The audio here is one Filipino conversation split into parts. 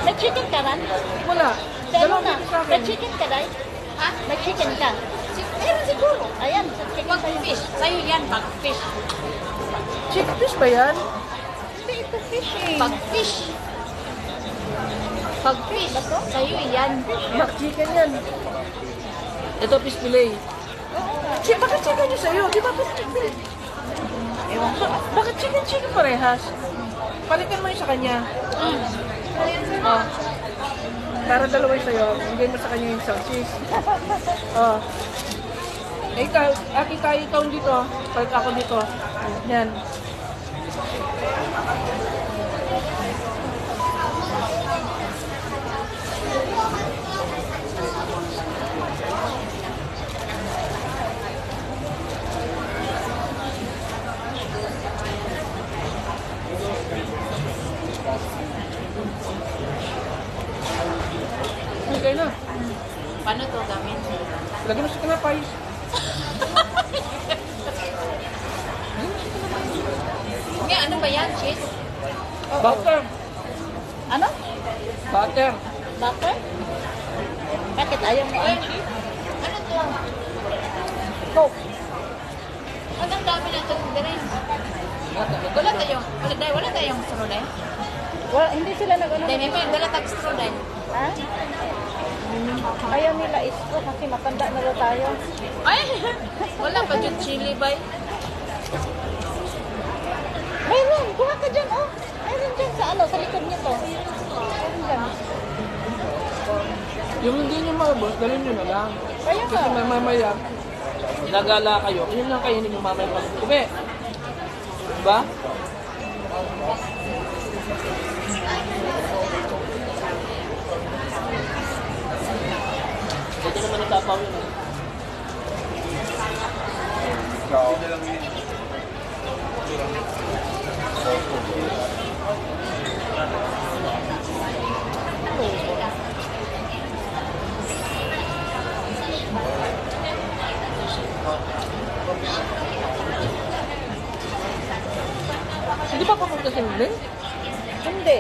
May chicken ka man? Wala. Sa ano Dalawang na? dito sa May akin. chicken ka, Day? Ha? May chicken ka? Meron siguro. Ayan, chicken Pag sa'yo. fish. Sa'yo yan, pag fish. Chick fish ba yan? Hindi, ito fish eh. Pag fish. Pag fish. Sa'yo yan. Mac chicken yan. Ito fish fillet. Bakit chicken yung sa'yo? Di ba fish fillet? Ewan ko. Bakit chicken parehas? Palitan mo yung sa kanya. Oh. Para dalawa yung sa'yo. Bigay mo sa kanya yung sauces. Oh. Eh, ikaw dito. Palit ako dito. Yan. Okay na. Paano to gamit? Lagyan mo sa kinapay. Nga, ano ba yan? Cheese? Butter. Ano? Butter. Butter? Bakit ayaw mo ang cheese? Ano to? Coke. Ang dami na ito. Wala tayong straw dahil. Wala, hindi sila nag-ano. Dahil may dala tag straw dahil. Ha? Ayaw nila isko kasi matanda na daw tayo. Ay! Wala pa dyan chili ba? Mayroon, kuha ka dyan, oh. Mayroon dyan sa ano, sa likod nito. Mayroon dyan. Yung hindi nyo maubos, dalhin nyo na lang. Kaya nga. Kasi mamaya, nagala kayo. Yun lang kayo, hindi nyo mamaya pag-kubi. Diba? Ito naman itapaw yun. Hindi pa papunta sa England? Hindi.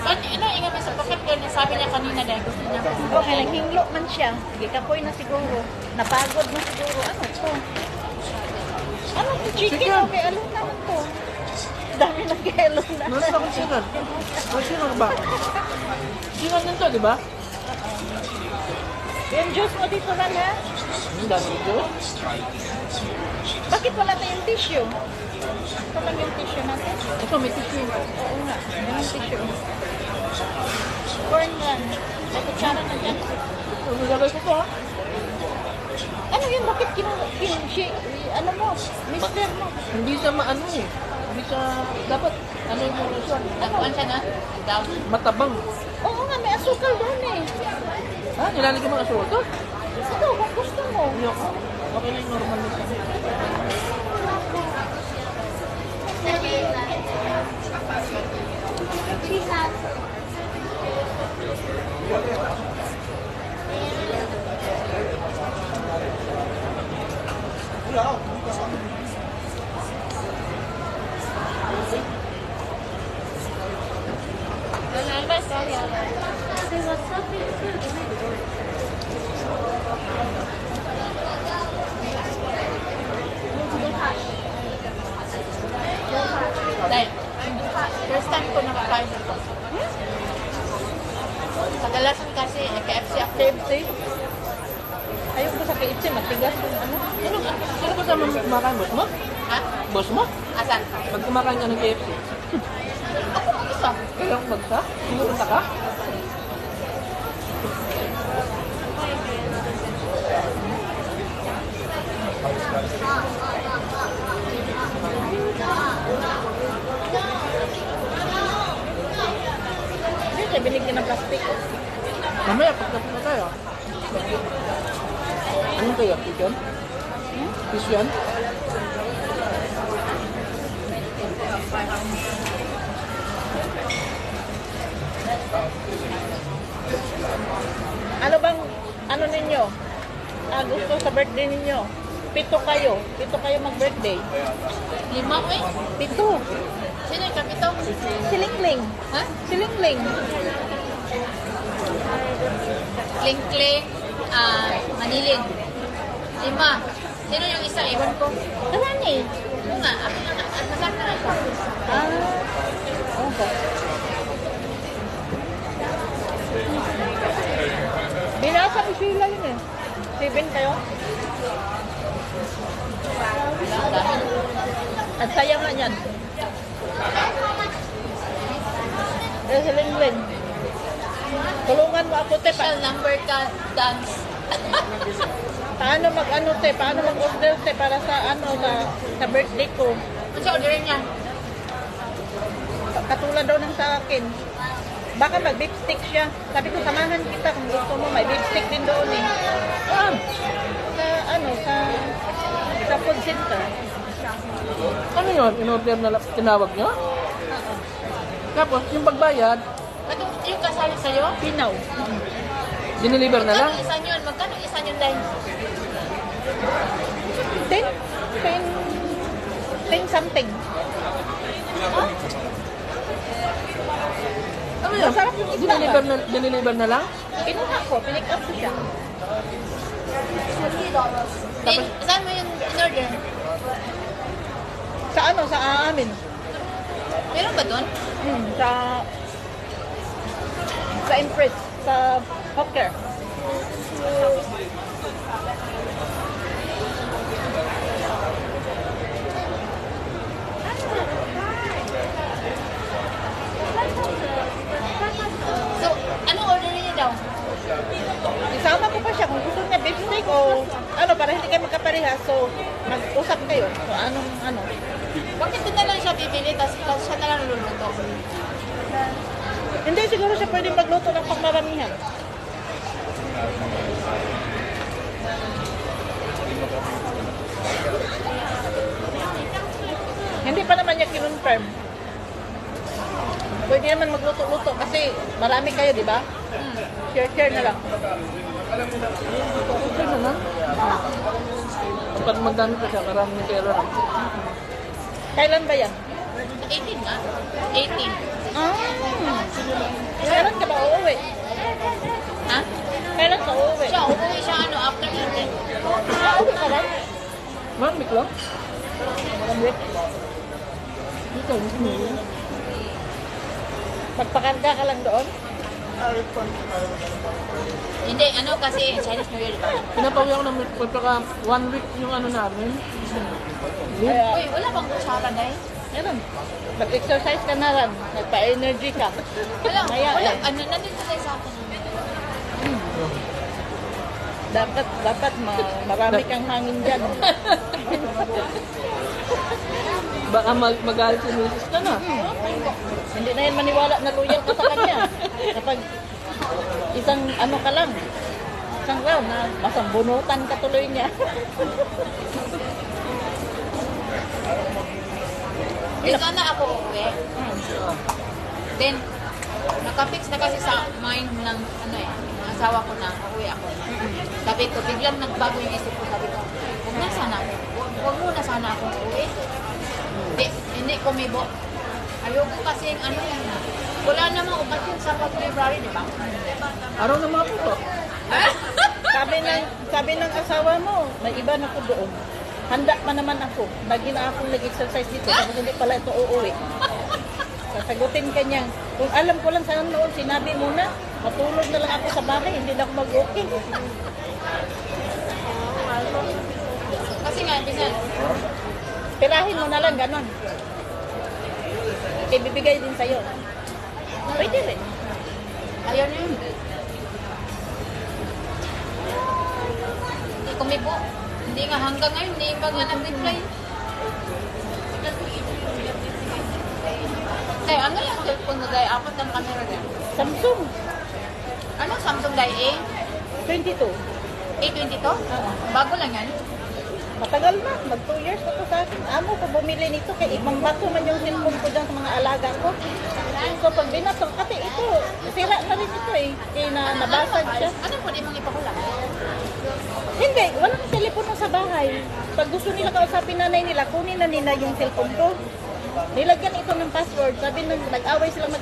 Ano, ingat mo sa pocket ko, sabi niya kanina dahil gusto niya po. Okay, naghinglo man siya. Sige, kapoy na siguro. Napagod na siguro. Ano to? Ano to? Chicken? Chicken. Okay, alun naman to. Dami nag-alun na. Nasa akong sinan. May sinan ba? Sinan din to, di ba? Yung juice mo dito lang, ha? Ang dami ito. Bakit wala tayong tissue? Ito lang yung tissue natin. Ito, may tissue. Oo nga, yan yung tissue. Corn lang. May kutsara na dyan. Magagay ko to, ha? Ano yun? Bakit ano mo? Mister mo? Hindi siya maano eh. Hindi siya, dapat, ano yung muna siya? Nagkuhan siya na? Down. Matabang. Oo nga, may asukal doon eh. Ha? Nilalagyan mo ang asuro to? Ito, kung gusto mo. Hindi ako. Okay na yung normal na siya. Dahil, first time ko nakakain ito. Kadalasan kasi KFC ako. KFC? Ayaw ko sa KFC, matigas yung ano. Sino ba sa kumakain? Boss mo? Ha? Boss mo? Asan? Pag kumakain ka ng KFC. Ako mag-isa. Kailangan magsa? Sinunta ka? Hindi, siya binigyan ng plastic. Mamaya, pagkatapos na tayo. Anong kaya? Fish yan? Fish yan? Ano bang, ano ninyo? Gusto sa birthday ninyo? Pito kayo mag-birthday. 5 eh. Pito. Sino yung kapito? Silingling. Ha? Silingling. Kling-kling, Manilin. 5. Sino yung isa? Ewan ko. Kalan eh. Oo nga, ako na nga. At nasaan na siya? Okay. Binasa ko sila yun eh. 7 kayo? At saya nga yan. Silingling. Tulungan mo ako, te. Special number ka, dance. Paano mag-ano, te? Paano mag-order, te? Para sa ano, sa birthday ko. Ano siya orderin niya? Katulad daw ng sa akin. Baka mag-beef stick siya. Sabi ko, samahan kita kung gusto mo. May beef stick din doon eh. Sa ano, sa food center. Ano yun? In-order na tinawag nyo? Tapos, yung pagbayad, Ito, yung kasali sa'yo? Pinaw. dineliver na lang? Magkano isa yun? Magkano isa yun, Day? 10 something. Ano yun? Masarap yung isda. Dineliver na lang? Kinuha ko, pinick up ko siya. Din, saan mo yung in-order? Sa ano, sa amin. Meron ba doon? Sa Impress, sa Hawker. So, anong order niyo daw? Isama ko pa siya kung gusto niya beef steak o ano, para hindi kayo magkaparehas. So, mag-usap kayo. So, anong ano. Bakit doon na lang siya bibili, tapos siya na lang luluto? Hindi, siguro siya pwede magluto ng pangmaramihan. Hindi pa naman niya kinonfirm. Pwede naman magluto-luto kasi marami kayo, di ba? Share-share na lang. Okay na lang. Kapag magdami pa siya, karami ng pera lang. Kailan ba yan? 18 nga. 18. Kailan ka ba uuwi? Ha? Kailan ka uuwi? Siya, uuwi siya after 18. Uuwi ka lang? 1 week lang? One week. Dito, mismo. Magpakarga ka lang doon? Hindi, kasi Chinese New Year. Pinapawi ako ng pagkaka 1 week yung ano namin. Kaya, Uy, wala bang kutsara, Day? ganun. Mag-exercise ka na lang. Nagpa-energy ka. Wala, Maya, wala. eh. Nandito tayo sa akin. Dapat marami kang hangin dyan. Baka magalit si Mrs. ka na. Hindi na yan maniwala na loyal ka sa kanya. Kapag isang ano ka lang, isang round na masambunutan ka tuloy niya. Di sana ako uuwi. Then, nakafix na kasi sa mind ng asawa ko na uuwi ako. Sabi ko, biglang nagbago yung isip ko. Sabi ko, huwag na sana ako. Huwag mo na sana ako uuwi. Hindi kumibo. Ayoko kasi yan. Wala namang okasyon sa February, di ba? Araw ng mga puto. Sabi ng asawa mo, may iba na ko doon. Handa pa naman ako. Lagi na akong nag-exercise dito. Tapos hindi pala ito uuwi. Sasagutin ka niya. Kung alam ko lang sana noon, sinabi mo na, matulog na lang ako sa bahay, hindi na ako mag-okay. Kasi nga, bisan, Pirahin mo na lang, ganon. Ibibigay din sa'yo. Pwede rin. ayaw na yun. Hindi kumibo. Hindi nga hanggang ngayon, hindi pa nga nag-reply. Kaya ano yung cellphone mo dahil apat ang camera niya? Samsung, Ano Samsung dahil 22. A22? Bago lang yan. Matagal na, mag 2 years na to sa akin. Amo ko bumili nito, kay ibang bato man yung cellphone ko dyan sa mga alaga ko. So pag binato, kasi ito, sira na rin ito eh. Kaya nabasag siya. Ano pwede mong ipakulang? Hindi, walang telepono sa bahay. Pag gusto nila kausapin nanay nila, kunin na nila yung cellphone ko. nilagyan ito ng password. Sabi nung nag-away silang